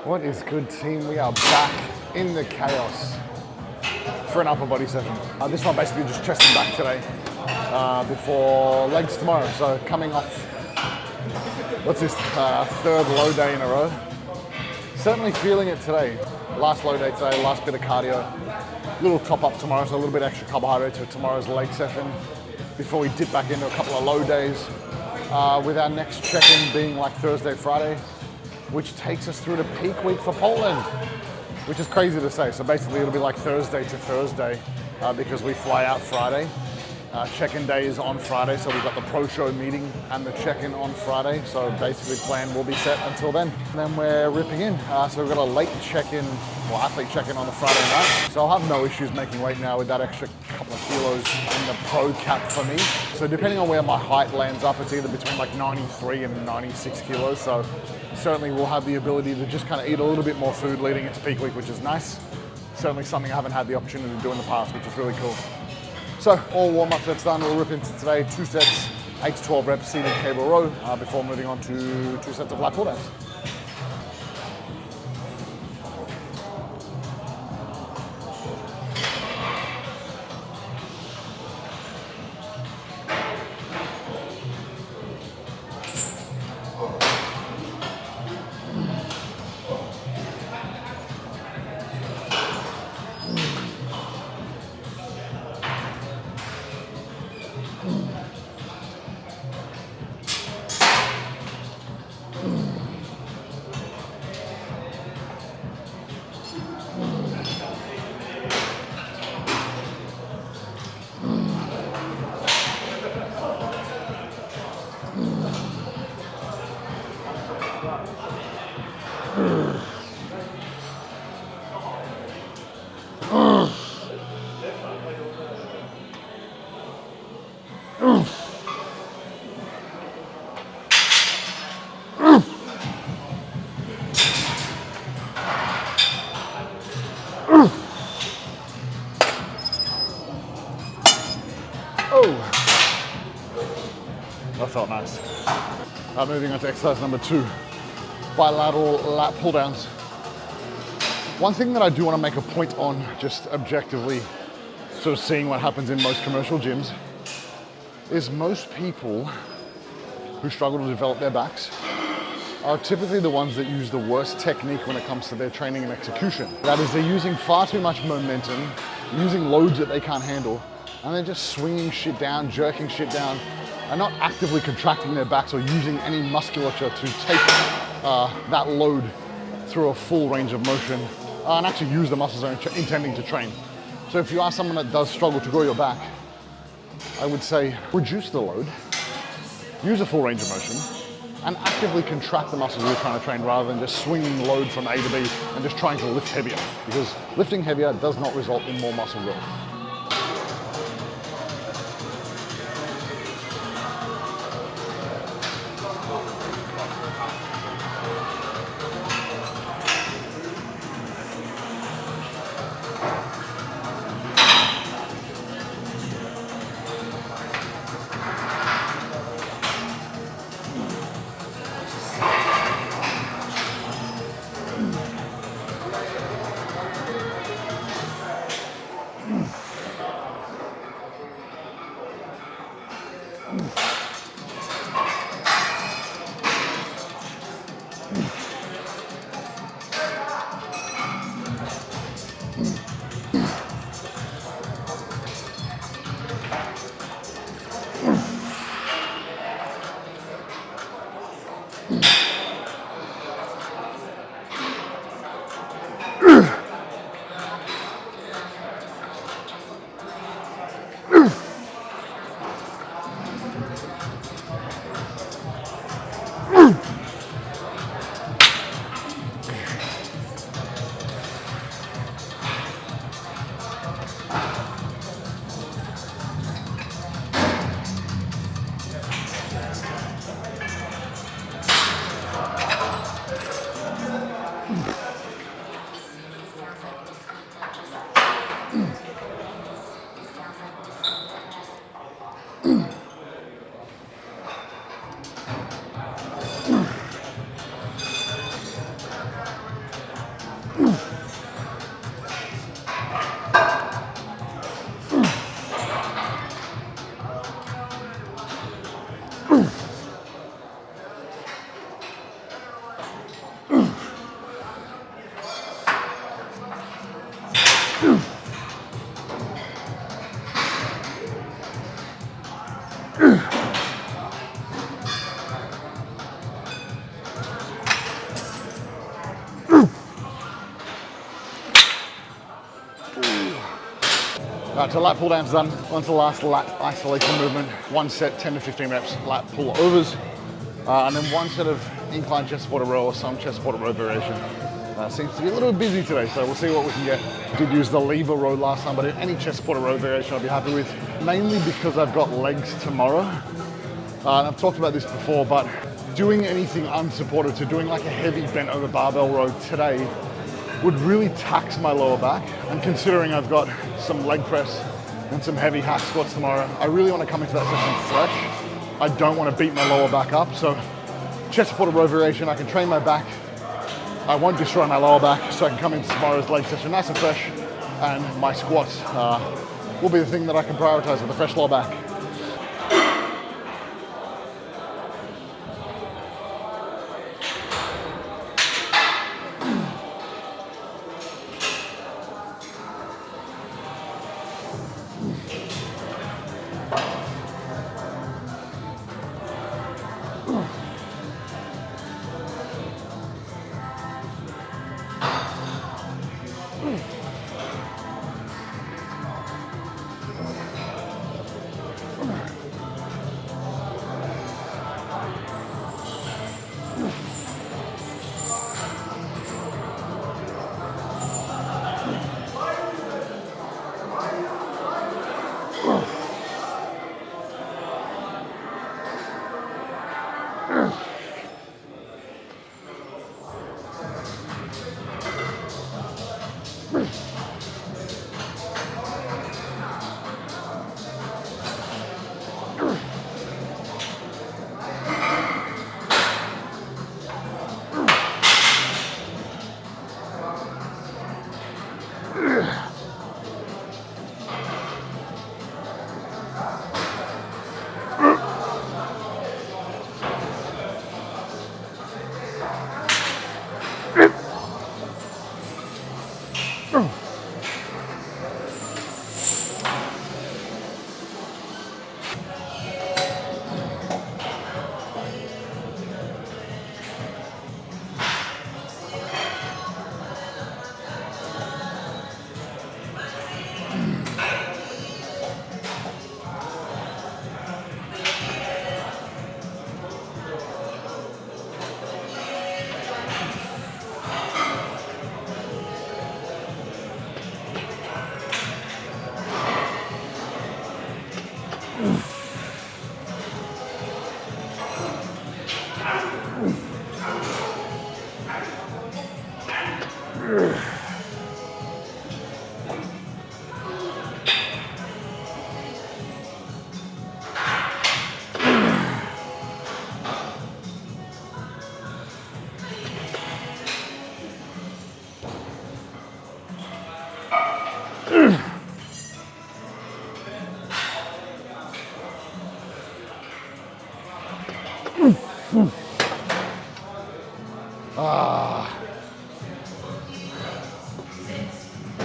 What is good, team? We are back in the chaos for an upper body session. This one basically just chest and back today before legs tomorrow. So coming off, what's this, third low day in a row. Certainly feeling it today. Last low day today, last bit of cardio. Little top up tomorrow, so a little bit extra carbohydrates for tomorrow's leg session before we dip back into a couple of low days with our next check-in being like Thursday, Friday, which takes us through the peak week for Poland, which is crazy to say. So basically it'll be like Thursday to Thursday because we fly out Friday. Check-in day is on Friday, so we've got the pro show meeting and the check-in on Friday. So basically plan will be set until then. And then we're ripping in. So we've got a late check-in, well, athlete check-in on the Friday night. So I'll have no issues making weight now with that extra couple of kilos in the pro cap for me. So depending on where my height lands up, it's either between like 93 and 96 kilos. So certainly we'll have the ability to just kind of eat a little bit more food leading into peak week, which is nice. Certainly something I haven't had the opportunity to do in the past, which is really cool. So all warm-up sets done, we'll rip into today, 2 sets, 8 to 12 reps seated cable row before moving on to 2 sets of lat pull downs. That felt nice. Moving on to exercise number 2, bilateral lat pull downs. One thing that I do want to make a point on, just objectively sort of seeing what happens in most commercial gyms, is most people who struggle to develop their backs are typically the ones that use the worst technique when it comes to their training and execution. That is, they're using far too much momentum, using loads that they can't handle, and they're just swinging shit down, jerking shit down, and not actively contracting their backs or using any musculature to take that load through a full range of motion and actually use the muscles they're intending to train. So if you are someone that does struggle to grow your back, I would say reduce the load, use a full range of motion, and actively contract the muscles you're trying to train rather than just swinging load from A to B and just trying to lift heavier, because lifting heavier does not result in more muscle growth. So lat pull downs done. On to the last lat isolation movement. One set, 10 to 15 reps, lat pull overs. And then one set of incline chest supported row or some chest supported row variation. Seems to be a little bit busy today, so we'll see what we can get. Did use the lever row last time, but any chest supported row variation I'll be happy with. Mainly because I've got legs tomorrow. And I've talked about this before, but doing anything unsupported, so doing like a heavy bent over barbell row today would really tax my lower back. And considering I've got some leg press and some heavy hack squats tomorrow, I really want to come into that session fresh. I don't want to beat my lower back up, so chest supported row variation, I can train my back. I won't destroy my lower back, so I can come into tomorrow's leg session nice and fresh, and my squats will be the thing that I can prioritize with a fresh lower back.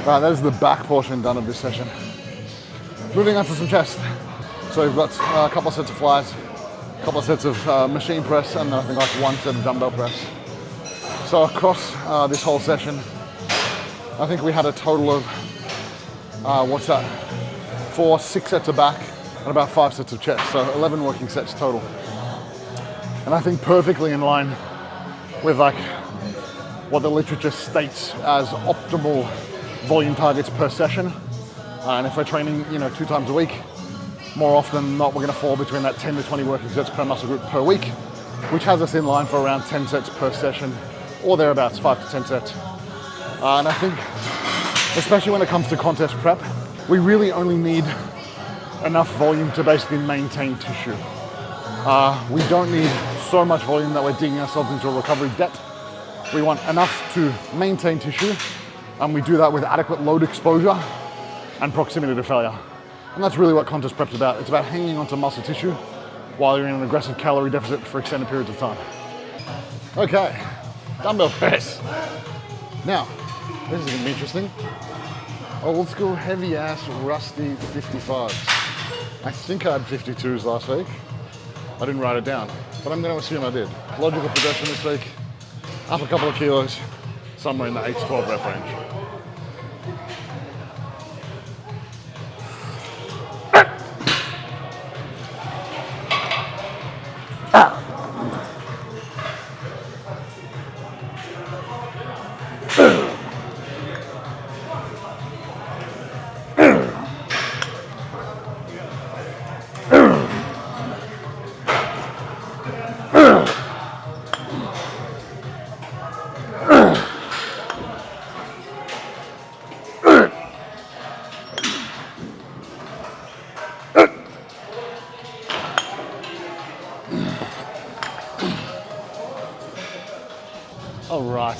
Right, that is the back portion done of this session. Moving on to some chest. So we've got a couple of sets of flies, a couple of sets of machine press, and then I think like one set of dumbbell press. So across this whole session, I think we had a total of, 6 sets of back and about 5 sets of chest. So 11 working sets total. And I think perfectly in line with like what the literature states as optimal volume targets per session. And if we're training, 2 times a week, more often than not, we're gonna fall between that 10 to 20 working sets per muscle group per week, which has us in line for around 10 sets per session, or thereabouts, 5 to 10 sets. And I think, especially when it comes to contest prep, we really only need enough volume to basically maintain tissue. We don't need so much volume that we're digging ourselves into a recovery debt. We want enough to maintain tissue, and we do that with adequate load exposure and proximity to failure. And that's really what contest prep's about. It's about hanging onto muscle tissue while you're in an aggressive calorie deficit for extended periods of time. Okay, dumbbell press. Now, this is gonna be interesting. Old school heavy ass rusty 55s. I think I had 52s last week. I didn't write it down, but I'm gonna assume I did. Logical progression this week, up a couple of kilos, somewhere in the 8 to 12 rep range.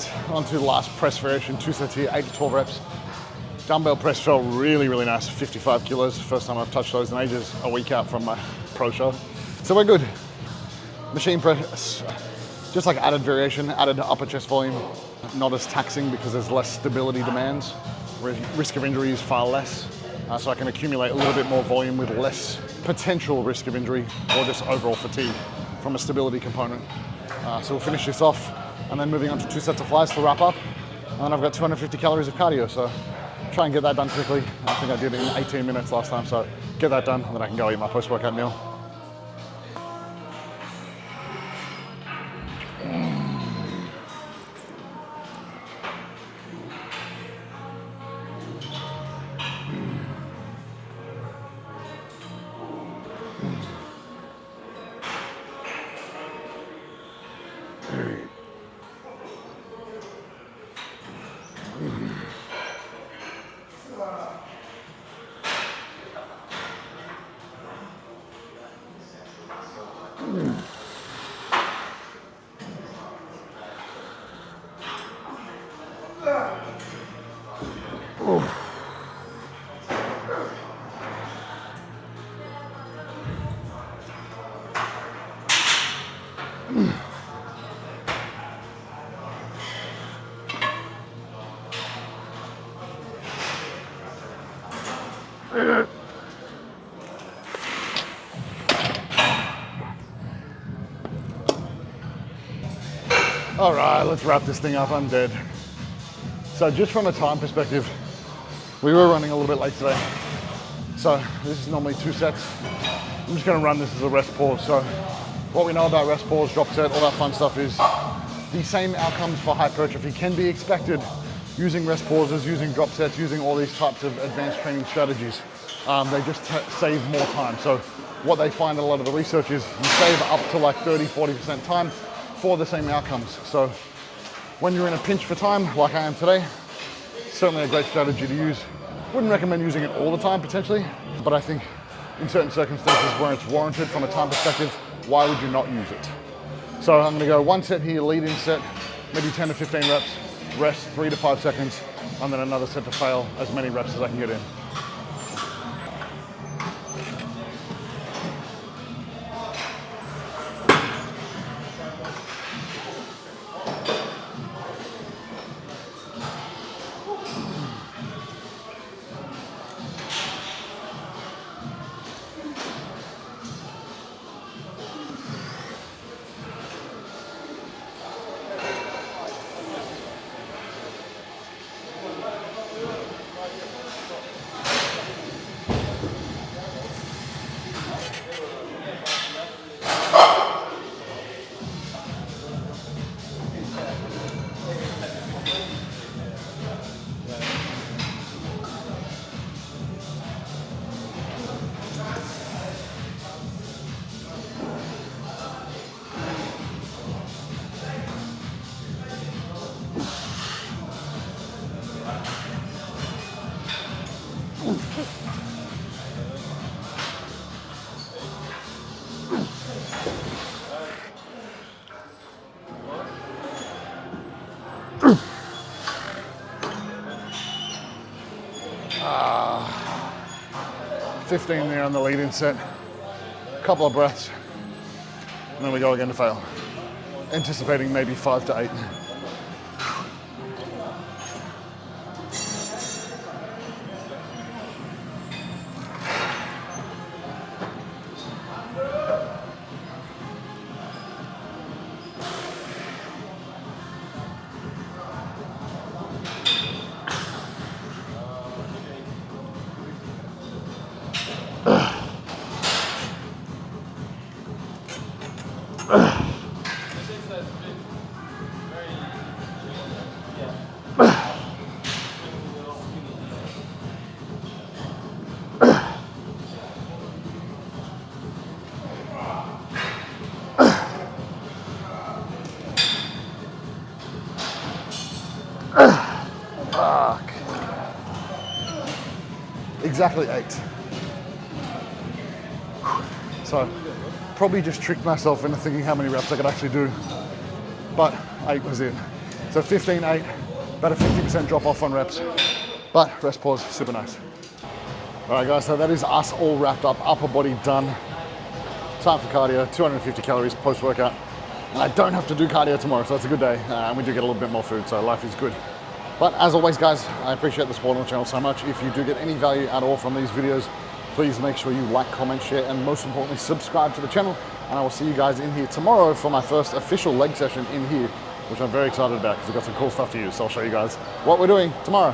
right, on to the last press variation, 2 sets here, 8 to 12 reps. Dumbbell press felt really, really nice, 55 kilos. First time I've touched those in ages, a week out from my pro show. So we're good. Machine press, just like added variation, added upper chest volume, not as taxing because there's less stability demands. Risk of injury is far less, so I can accumulate a little bit more volume with less potential risk of injury or just overall fatigue from a stability component. So we'll finish this off and then moving on to 2 sets of flies to wrap up. And then I've got 250 calories of cardio, so try and get that done quickly. I think I did it in 18 minutes last time, so get that done and then I can go eat my post-workout meal. All right, let's wrap this thing up. I'm dead. So just from a time perspective, we were running a little bit late today. So this is normally 2 sets. I'm just gonna run this as a rest pause. So what we know about rest pause, drop set, all that fun stuff is the same outcomes for hypertrophy can be expected using rest pauses, using drop sets, using all these types of advanced training strategies. They just save more time. So what they find in a lot of the research is you save up to like 30-40% time for the same outcomes. So when you're in a pinch for time, like I am today, certainly a great strategy to use. Wouldn't recommend using it all the time potentially, but I think in certain circumstances where it's warranted from a time perspective, why would you not use it? So I'm gonna go 1 set here, lead in set, maybe 10 to 15 reps, rest 3 to 5 seconds, and then another set to fail, as many reps as I can get in. Ah, 15 there on the lead-in set, a couple of breaths, and then we go again to fail. Anticipating maybe 5 to 8. Fuck. Exactly 8. So probably just tricked myself into thinking how many reps I could actually do, but 8 was it. So 15-8, about a 50% drop off on reps, but rest pause, super nice. All right guys, so that is us all wrapped up, upper body done. Time for cardio, 250 calories post-workout. And I don't have to do cardio tomorrow, so it's a good day. And we do get a little bit more food, so life is good. But as always guys, I appreciate the support on the channel so much. If you do get any value at all from these videos, please make sure you like, comment, share, and most importantly, subscribe to the channel. And I will see you guys in here tomorrow for my first official leg session in here, which I'm very excited about because we've got some cool stuff to use. So I'll show you guys what we're doing tomorrow.